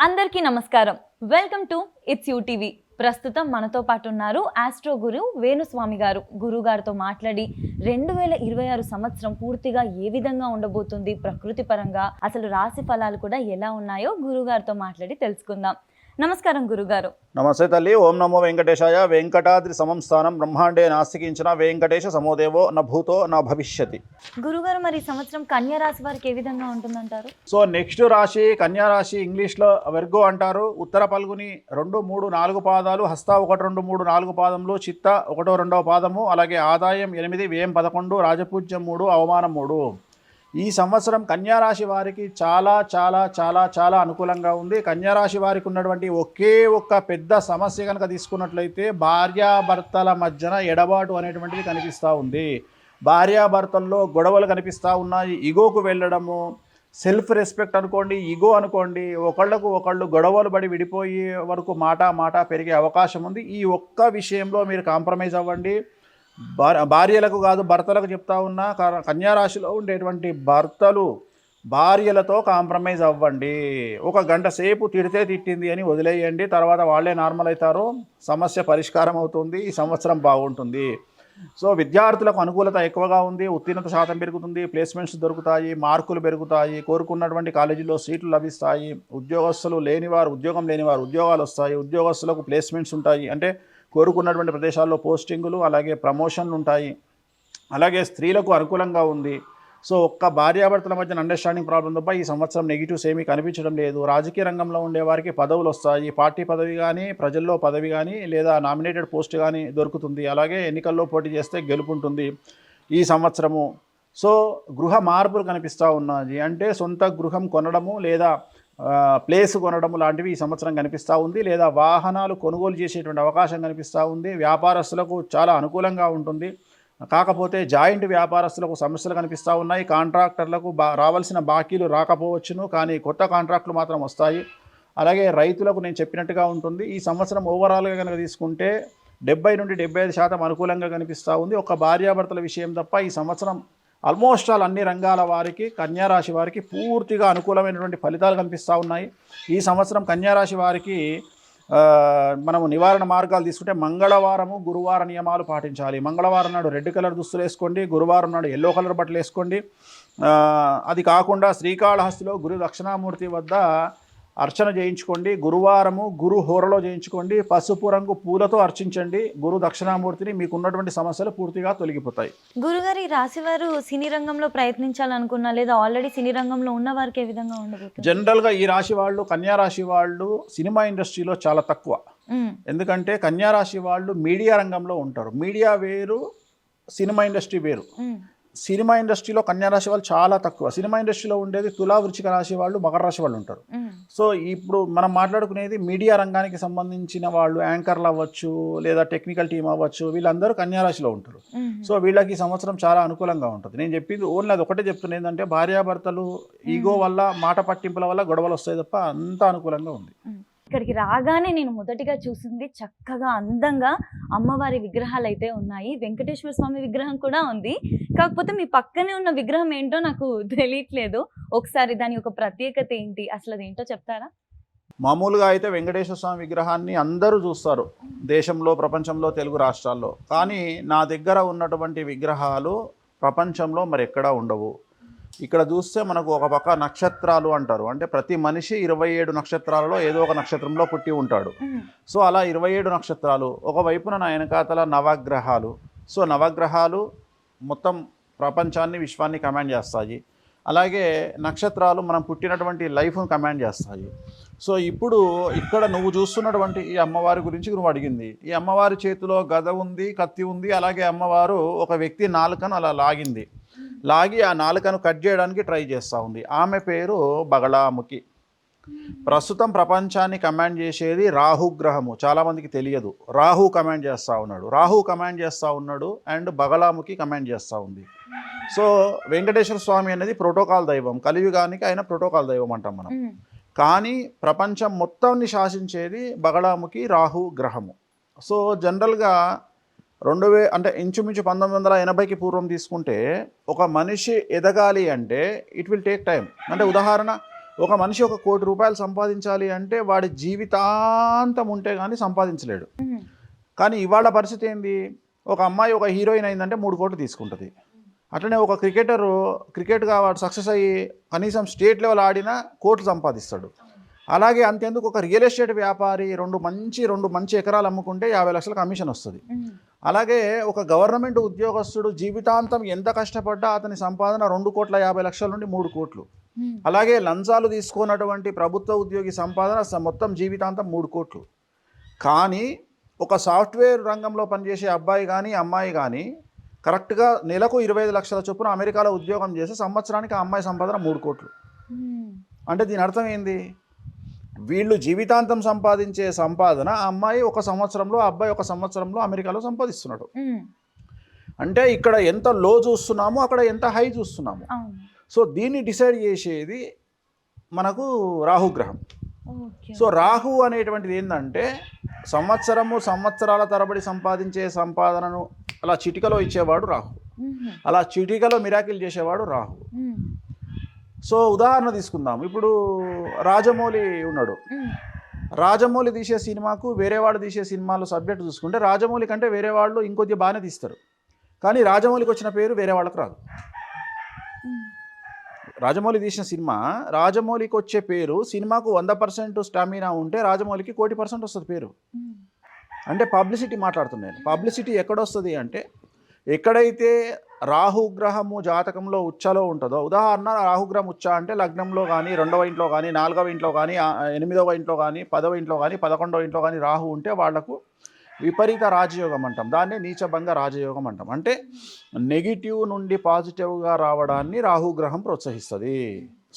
అందరికీ నమస్కారం. Welcome to it's UTV. ప్రస్తుతం మనతో పాటు ఉన్నారు ఆస్ట్రో గురు వేణుస్వామి గారు. గురుగారితో మాట్లాడి 2026 సంవత్సరం పూర్తిగా ఏ విధంగా ఉండబోతుంది, ప్రకృతి పరంగా అసలు రాశి ఫలాలు కూడా ఎలా ఉన్నాయో గురుగారితో మాట్లాడి తెలుసుకుందాం. నమస్కారం గురుగారు. నమస్తే తల్లి. ఓం నమో వెంకటేశాయ. వెంకటాద్రి సమం స్థానం బ్రహ్మాండే నాస్తికించిన వెంకటేశ సమోదేవో న భూతో నా భవిష్యతి. గురుగారు, మరి ఈ సంవత్సరం కన్యా రాశి వారికి ఏ విధంగా ఉంటుందంటారు? సో నెక్స్ట్ రాశి కన్యా రాశి, ఇంగ్లీష్లో వెర్గో అంటారు. ఉత్తర పల్గుని 2, 3, 4 పాదాలు, హస్త 1, 2, 3, 4 పాదములు, చిత్త 1, 2 పాదము, అలాగే ఆదాయం 8, వ్యయం 11, రాజపూజ్యం 3, అవమానం 3. ఈ సంవత్సరం కన్యారాశి వారికి చాలా చాలా చాలా చాలా అనుకూలంగా ఉంది. కన్యారాశి వారికి ఉన్నటువంటి ఒకే ఒక్క పెద్ద సమస్య కనుక తీసుకున్నట్లయితే భార్యాభర్తల మధ్యన ఎడబాటు అనేటువంటిది కనిపిస్తూ ఉంది. భార్యాభర్తల్లో గొడవలు కనిపిస్తూ ఉన్నాయి. ఈగోకు వెళ్ళడము, సెల్ఫ్ రెస్పెక్ట్ అనుకోండి, ఈగో అనుకోండి, ఒకళ్ళకు ఒకళ్ళు గొడవలు పడి విడిపోయే వరకు మాట పెరిగే అవకాశం ఉంది. ఈ ఒక్క విషయంలో మీరు కాంప్రమైజ్ అవ్వండి. భార్యలకు కాదు భర్తలకు చెప్తా ఉన్నా, కన్యారాశిలో ఉండేటువంటి భర్తలు భార్యలతో కాంప్రమైజ్ అవ్వండి. 1 గంట సేపు తిడితే తిట్టింది అని వదిలేయండి. తర్వాత వాళ్ళే నార్మల్ అవుతారు, సమస్య పరిష్కారం అవుతుంది. ఈ సంవత్సరం బాగుంటుంది. సో విద్యార్థులకు అనుకూలత ఎక్కువగా ఉంది. ఉత్తీర్ణత శాతం పెరుగుతుంది, ప్లేస్మెంట్స్ దొరుకుతాయి, మార్కులు పెరుగుతాయి, కోరుకున్నటువంటి కాలేజీలో సీట్లు లభిస్తాయి. ఉద్యోగస్తులు లేనివారు ఉద్యోగం లేనివారు ఉద్యోగాలు వస్తాయి. ఉద్యోగస్తులకు ప్లేస్మెంట్స్ ఉంటాయి, అంటే కోరుకున్నటువంటి ప్రదేశాల్లో పోస్టింగులు, అలాగే ప్రమోషన్లు ఉంటాయి. అలాగే స్త్రీలకు అనుకూలంగా ఉంది. సో ఒక్క భార్యాభర్తల మధ్య అండర్స్టాండింగ్ ప్రాబ్లం తప్ప ఈ సంవత్సరం నెగిటివ్స్ ఏమీ కనిపించడం లేదు. రాజకీయ రంగంలో ఉండేవారికి పదవులు వస్తాయి. పార్టీ పదవి కానీ, ప్రజల్లో పదవి కానీ, లేదా నామినేటెడ్ పోస్ట్ కానీ దొరుకుతుంది. అలాగే ఎన్నికల్లో పోటీ చేస్తే గెలుపుంటుంది ఈ సంవత్సరము. సో గృహ మార్పులు కనిపిస్తూ ఉన్నాయి, అంటే సొంత గృహం కొనడము లేదా ప్లేస్ కొనడము లాంటివి ఈ సంవత్సరం కనిపిస్తూ ఉంది. లేదా వాహనాలు కొనుగోలు చేసేటువంటి అవకాశం కనిపిస్తూ ఉంది. వ్యాపారస్తులకు చాలా అనుకూలంగా ఉంటుంది. కాకపోతే జాయింట్ వ్యాపారస్తులకు సమస్యలు కనిపిస్తూ ఉన్నాయి. కాంట్రాక్టర్లకు రావాల్సిన బాకీలు రాకపోవచ్చును, కానీ కొత్త కాంట్రాక్టులు మాత్రం వస్తాయి. అలాగే రైతులకు నేను చెప్పినట్టుగా ఉంటుంది. ఈ సంవత్సరం ఓవరాల్గా కనుక తీసుకుంటే 70 నుండి 75% అనుకూలంగా కనిపిస్తూ ఉంది. ఒక భార్యాభర్తల విషయం తప్ప ఈ సంవత్సరం ఆల్మోస్ట్ ఆల్ అన్ని రంగాల వారికి, కన్యారాశి వారికి పూర్తిగా అనుకూలమైనటువంటి ఫలితాలు కనిపిస్తూ ఉన్నాయి. ఈ సంవత్సరం కన్యారాశి వారికి మనము నివారణ మార్గాలు తీసుకుంటే మంగళవారము, గురువార నియమాలు పాటించాలి. మంగళవారం నాడు రెడ్ కలర్ దుస్తులు వేసుకోండి, గురువారం నాడు ఎల్లో కలర్ బట్టలు వేసుకోండి. అది కాకుండా శ్రీకాళహస్తిలో గురు దక్షిణామూర్తి వద్ద అర్చన చేయించుకోండి. గురువారము గురు హోరలో చేయించుకోండి. పసుపు రంగు పూలతో అర్చించండి గురు దక్షిణామూర్తిని. మీకు ఉన్నటువంటి సమస్యలు పూర్తిగా తొలగిపోతాయి. గురుగారు, ఈ రాశి వారు సినీ రంగంలో ప్రయత్నించాలనుకున్నా లేదా ఆల్రెడీ సినీ రంగంలో ఉన్న వారికి ఏ విధంగా ఉండబోతుంది? జనరల్గా ఈ రాశి వాళ్ళు, కన్యా రాశి వాళ్ళు సినిమా ఇండస్ట్రీలో చాలా తక్కువ. ఎందుకంటే కన్యా రాశి వాళ్ళు మీడియా రంగంలో ఉంటారు. మీడియా వేరు, సినిమా ఇండస్ట్రీ వేరు. సినిమా ఇండస్ట్రీలో కన్యారాశి వాళ్ళు చాలా తక్కువ. సినిమా ఇండస్ట్రీలో ఉండేది తులా, వృశ్చిక రాశి వాళ్ళు, మకర రాశి వాళ్ళు ఉంటారు. సో ఇప్పుడు మనం మాట్లాడుకునేది మీడియా రంగానికి సంబంధించిన వాళ్ళు, యాంకర్లు అవ్వచ్చు లేదా టెక్నికల్ టీం అవ్వచ్చు, వీళ్ళందరూ కన్యారాశిలో ఉంటారు. సో వీళ్ళకి ఈ సంవత్సరం చాలా అనుకూలంగా ఉంటుంది. నేను చెప్పింది ఓన్లీ అది ఒకటే చెప్తున్నా, ఏంటంటే భార్యాభర్తలు ఈగో వల్ల, మాట పట్టింపుల వల్ల గొడవలు వస్తాయి తప్ప అంత అనుకూలంగా ఉంది. ఇక్కడికి రాగానే నేను మొదటిగా చూసింది చక్కగా అందంగా అమ్మవారి విగ్రహాలు అయితే ఉన్నాయి. వెంకటేశ్వర స్వామి విగ్రహం కూడా ఉంది. కాకపోతే మీ పక్కనే ఉన్న విగ్రహం ఏంటో నాకు తెలియట్లేదు. ఒకసారి దాని యొక్క ప్రత్యేకత ఏంటి, అసలు అదేంటో చెప్తారా? మామూలుగా అయితే వెంకటేశ్వర స్వామి విగ్రహాన్ని అందరూ చూస్తారు దేశంలో, ప్రపంచంలో, తెలుగు రాష్ట్రాల్లో. కానీ నా దగ్గర ఉన్నటువంటి విగ్రహాలు ప్రపంచంలో మరి ఎక్కడా ఉండవు. ఇక్కడ చూస్తే మనకు ఒక పక్క నక్షత్రాలు అంటారు, అంటే ప్రతి మనిషి 27 నక్షత్రాలలో ఏదో ఒక నక్షత్రంలో పుట్టి ఉంటాడు. సో అలా 27 నక్షత్రాలు, ఒకవైపున నా వెనకాతల నవగ్రహాలు. సో నవగ్రహాలు మొత్తం ప్రపంచాన్ని, విశ్వాన్ని కమాండ్ చేస్తాయి. అలాగే నక్షత్రాలు మనం పుట్టినటువంటి లైఫ్ను కమాండ్ చేస్తాయి. సో ఇప్పుడు ఇక్కడ నువ్వు చూస్తున్నటువంటి ఈ అమ్మవారి గురించి నువ్వు అడిగింది. ఈ అమ్మవారి చేతిలో గద ఉంది, కత్తి ఉంది. అలాగే అమ్మవారు ఒక వ్యక్తి నాలుకను అలా లాగి ఆ నాలుకను కట్ చేయడానికి ట్రై చేస్తూ ఉంది. ఆమె పేరు బగళాముఖి. ప్రస్తుతం ప్రపంచాన్ని కమాండ్ చేసేది రాహుగ్రహము. చాలామందికి తెలియదు. రాహు కమాండ్ చేస్తూ ఉన్నాడు అండ్ బగళాముఖి కమాండ్ చేస్తూ ఉంది. సో వెంకటేశ్వర స్వామి అనేది ప్రోటోకాల్ దైవం, కలియుగానికి ఆయన ప్రోటోకాల్ దైవం అంటాం మనం. కానీ ప్రపంచం మొత్తాన్ని శాసించేది బగళాముఖి, రాహు గ్రహము. సో జనరల్గా అంటే ఇంచుమించు 1980కి పూర్వం తీసుకుంటే ఒక మనిషి ఎదగాలి అంటే ఇట్ విల్ టేక్ టైం. అంటే ఉదాహరణ ఒక మనిషి 1 కోటి రూపాయలు సంపాదించాలి అంటే వాడి జీవితాంతం ఉంటే కానీ సంపాదించలేడు. కానీ ఇవాళ పరిస్థితి ఏంది, ఒక అమ్మాయి ఒక హీరోయిన్ అయిందంటే 3 కోట్లు తీసుకుంటుంది. అట్లనే ఒక క్రికెటరు క్రికెట్గా వాడు సక్సెస్ అయ్యి కనీసం స్టేట్ లెవెల్ ఆడినా కోట్లు సంపాదిస్తాడు. అలాగే అంతెందుకు ఒక రియల్ ఎస్టేట్ వ్యాపారి 2 మంచి ఎకరాలు అమ్ముకుంటే 50 లక్షల కమిషన్ వస్తుంది. అలాగే ఒక గవర్నమెంట్ ఉద్యోగస్తుడు జీవితాంతం ఎంత కష్టపడ్డా అతని సంపాదన 2,50,00,000 నుండి 3 కోట్లు. అలాగే లంచాలు తీసుకున్నటువంటి ప్రభుత్వ ఉద్యోగి సంపాదన మొత్తం జీవితాంతం 3 కోట్లు. కానీ ఒక సాఫ్ట్వేర్ రంగంలో పనిచేసే అబ్బాయి కానీ అమ్మాయి కానీ కరెక్ట్గా నెలకు 25 లక్షల చొప్పున అమెరికాలో ఉద్యోగం చేసి సంవత్సరానికి ఆ అమ్మాయి సంపాదన 3 కోట్లు. అంటే దీని అర్థం ఏంది, వీళ్ళు జీవితాంతం సంపాదించే సంపాదన ఆ అమ్మాయి 1 సంవత్సరంలో, ఆ అబ్బాయి 1 సంవత్సరంలో అమెరికాలో సంపాదిస్తున్నాడు. అంటే ఇక్కడ ఎంత లో చూస్తున్నామో అక్కడ ఎంత హై చూస్తున్నాము. సో దీన్ని డిసైడ్ చేసేది మనకు రాహుగ్రహం. సో రాహు అనేటువంటిది ఏంటంటే సంవత్సరాల తరబడి సంపాదించే సంపాదనను అలా చిటికలో ఇచ్చేవాడు రాహు. అలా చిటికలో మిరాకిల్ చేసేవాడు రాహు. సో ఉదాహరణ తీసుకుందాం, ఇప్పుడు రాజమౌళి ఉన్నాడు. రాజమౌళి తీసే సినిమాకు వేరే వాళ్ళు తీసే సినిమాలు సబ్జెక్ట్ చూసుకుంటే రాజమౌళి కంటే వేరే వాళ్ళు ఇంకొద్ది బాగానే తీస్తారు. కానీ రాజమౌళికి వచ్చిన పేరు వేరే వాళ్ళకి రాదు. రాజమౌళి తీసిన సినిమా రాజమౌళికి వచ్చే పేరు, సినిమాకు 100% స్టామినా ఉంటే రాజమౌళికి 1,00,00,000% వస్తుంది పేరు. అంటే పబ్లిసిటీ మాట్లాడుతున్నాను. పబ్లిసిటీ ఎక్కడొస్తుంది అంటే ఎక్కడైతే రాహుగ్రహము జాతకంలో ఉచ్చలో ఉంటుందో, ఉదాహరణ రాహుగ్రహం ఉచ్చ అంటే లగ్నంలో కానీ 2వ ఇంట్లో కానీ 4వ ఇంట్లో కానీ 8వ ఇంట్లో కానీ 10వ ఇంట్లో కానీ 11వ ఇంట్లో కానీ రాహు ఉంటే వాళ్లకు విపరీత రాజయోగం అంటాం. దాన్ని నీచభంగ రాజయోగం అంటాం. అంటే నెగిటివ్ నుండి పాజిటివ్గా రావడాన్ని రాహుగ్రహం ప్రోత్సహిస్తుంది.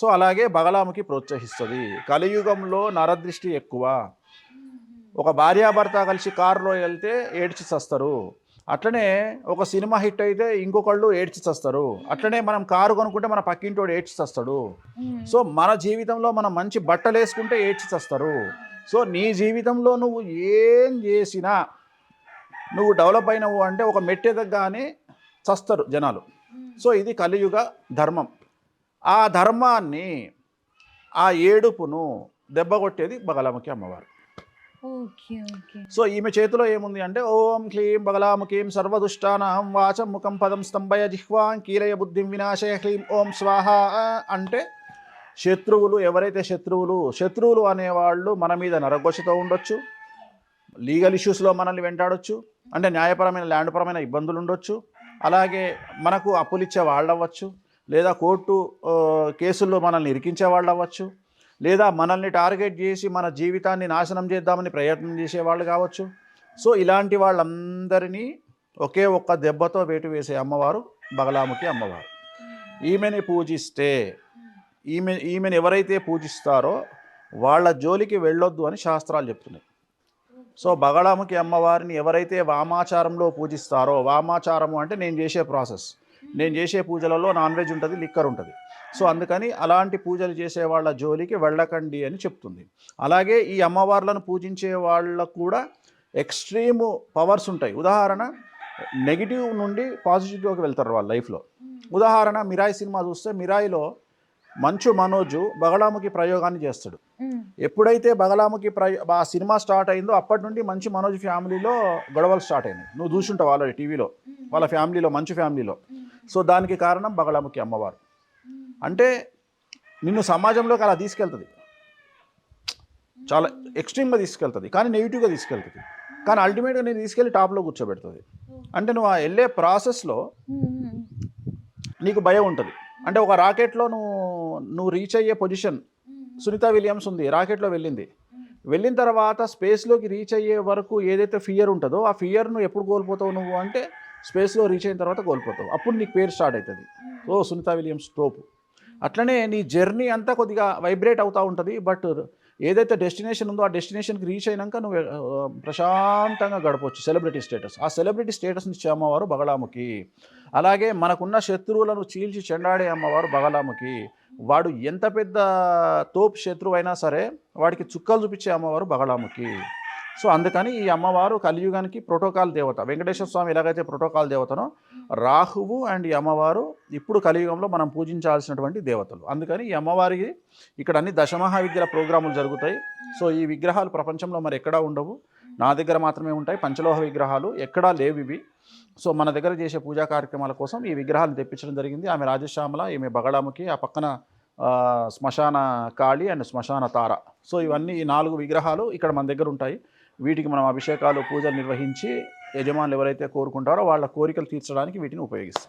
సో అలాగే బగలాముఖి ప్రోత్సహిస్తుంది. కలియుగంలో నరదృష్టి ఎక్కువ. ఒక భార్యాభర్త కలిసి కారులో వెళ్తే ఏడ్చి చస్తారు. అట్లనే ఒక సినిమా హిట్ అయితే ఇంకొకళ్ళు ఏడ్చి చస్తారు. అట్లనే మనం కారు కొనుక్కుంటే మన పక్కింటోడు ఏడ్చి చస్తాడు. సో మన జీవితంలో మనం మంచి బట్టలు వేసుకుంటే ఏడ్చి చస్తారు. సో నీ జీవితంలో నువ్వు ఏం చేసినా నువ్వు డెవలప్ అయినవు అంటే ఒక మెట్టెదగ్గానే చస్తారు జనాలు. సో ఇది కలియుగ ధర్మం. ఆ ధర్మాన్ని, ఆ ఏడుపును దెబ్బకొట్టేది బగలాముఖి అమ్మవారు. సో ఈమె చేతిలో ఏముంది అంటే ఓం క్లీం బగలాముఖీం సర్వదుష్టానాం వాచం ముఖం పదం స్తంభయ జిహ్వాం కీలయ బుద్ధిం వినాశయ క్లీం ఓం స్వాహ అంటే శత్రువులు, ఎవరైతే శత్రువులు అనేవాళ్ళు మన మీద నరఘోషతో ఉండొచ్చు, లీగల్ ఇష్యూస్లో మనల్ని వెంటాడొచ్చు, అంటే న్యాయపరమైన ల్యాండ్పరమైన ఇబ్బందులు ఉండొచ్చు, అలాగే మనకు అప్పులిచ్చే వాళ్ళు అవ్వచ్చు, లేదా కోర్టు కేసుల్లో మనల్ని ఇరికించే వాళ్ళు అవ్వచ్చు, లేదా మనల్ని టార్గెట్ చేసి మన జీవితాన్ని నాశనం చేద్దామని ప్రయత్నం చేసేవాళ్ళు కావచ్చు. సో ఇలాంటి వాళ్ళందరినీ ఒకే ఒక్క దెబ్బతో వేటు వేసే అమ్మవారు బగలాముఖి అమ్మవారు. ఈమెని పూజిస్తే, ఈమెను ఎవరైతే పూజిస్తారో వాళ్ళ జోలికి వెళ్ళొద్దు అని శాస్త్రాలు చెప్తున్నాయి. సో బగలాముఖి అమ్మవారిని ఎవరైతే వామాచారంలో పూజిస్తారో, వామాచారము అంటే నేను చేసే ప్రాసెస్, నేను చేసే పూజలలో నాన్ వెజ్ ఉంటుంది, లిక్కర్ ఉంటుంది. సో అందుకని అలాంటి పూజలు చేసే వాళ్ళ జోలికి వెళ్ళకండి అని చెప్తుంది. అలాగే ఈ అమ్మవార్లను పూజించే వాళ్ళకు కూడా ఎక్స్ట్రీమ్ పవర్స్ ఉంటాయి. ఉదాహరణ నెగిటివ్ నుండి పాజిటివ్లోకి వెళ్తారు వాళ్ళ లైఫ్లో. ఉదాహరణ మిరాయి సినిమా చూస్తే మిరాయిలో మంచు మనోజు బగలాముఖి ప్రయోగాన్ని చేస్తాడు. ఎప్పుడైతే బగలాముఖి ఆ సినిమా స్టార్ట్ అయిందో అప్పటి నుండి మంచు మనోజ్ ఫ్యామిలీలో గొడవలు స్టార్ట్ అయినాయి. నువ్వు చూసుంటావు ఆల్రెడీ టీవీలో, వాళ్ళ ఫ్యామిలీలో, మంచు ఫ్యామిలీలో. సో దానికి కారణం బగలాముఖి అమ్మవారు. అంటే నిన్ను సమాజంలోకి అలా తీసుకెళ్తుంది, చాలా ఎక్స్ట్రీమ్గా తీసుకెళ్తుంది, కానీ నెగిటివ్గా తీసుకెళ్తుంది. కానీ అల్టిమేట్గా నేను తీసుకెళ్ళి టాప్లో కూర్చోబెడుతుంది. అంటే నువ్వు ఆ వెళ్ళే ప్రాసెస్లో నీకు భయం ఉంటుంది. అంటే ఒక రాకెట్లో నువ్వు రీచ్ అయ్యే పొజిషన్, సునీత విలియమ్స్ ఉంది, రాకెట్లో వెళ్ళిన తర్వాత స్పేస్లోకి రీచ్ అయ్యే వరకు ఏదైతే ఫియర్ ఉంటుందో ఆ ఫియర్ను ఎప్పుడు కోల్పోతావు నువ్వు అంటే స్పేస్లో రీచ్ అయిన తర్వాత కోల్పోతావు. అప్పుడు నీకు పేరు స్టార్ట్ అవుతుంది, ఓ సునీత విలియమ్స్ తోపు. అట్లనే నీ జర్నీ అంతా కొద్దిగా వైబ్రేట్ అవుతూ ఉంటుంది. బట్ ఏదైతే డెస్టినేషన్ ఉందో ఆ డెస్టినేషన్కి రీచ్ అయినాక నువ్వు ప్రశాంతంగా గడపవచ్చు. సెలబ్రిటీ స్టేటస్, ఆ సెలబ్రిటీ స్టేటస్ని ఇచ్చే అమ్మవారు బగలాముఖి. అలాగే మనకున్న శత్రువులను చీల్చి చెండాడే అమ్మవారు బగలాముఖి. వాడు ఎంత పెద్ద తోపు శత్రువు అయినా సరే వాడికి చుక్కలు చూపించే అమ్మవారు బగలాముఖి. సో అందుకని ఈ అమ్మవారు కలియుగానికి ప్రోటోకాల్ దేవత. వెంకటేశ్వర స్వామి ఎలాగైతే ప్రోటోకాల్ దేవతనో, రాహువు అండ్ ఈ అమ్మవారు ఇప్పుడు కలియుగంలో మనం పూజించాల్సినటువంటి దేవతలు. అందుకని ఈ అమ్మవారికి ఇక్కడ అన్ని దశమహావిద్యల ప్రోగ్రాములు జరుగుతాయి. సో ఈ విగ్రహాలు ప్రపంచంలో మరి ఎక్కడా ఉండవు, నా దగ్గర మాత్రమే ఉంటాయి. పంచలోహ విగ్రహాలు ఎక్కడా లేవు ఇవి. సో మన దగ్గర చేసే పూజా కార్యక్రమాల కోసం ఈ విగ్రహాలను తెప్పించడం జరిగింది. ఆమె రాజశ్యామల, ఈమె బగడాముఖి, ఆ పక్కన శ్మశాన కాళి అండ్ శ్మశాన తార. సో ఇవన్నీ ఈ 4 విగ్రహాలు ఇక్కడ మన దగ్గర ఉంటాయి. వీటికి మనం అభిషేకాలు, పూజలు నిర్వహించి యజమానులు ఎవరైతే కోరుకుంటారో వాళ్ళ కోరికలు తీర్చడానికి వీటిని ఉపయోగిస్తాం.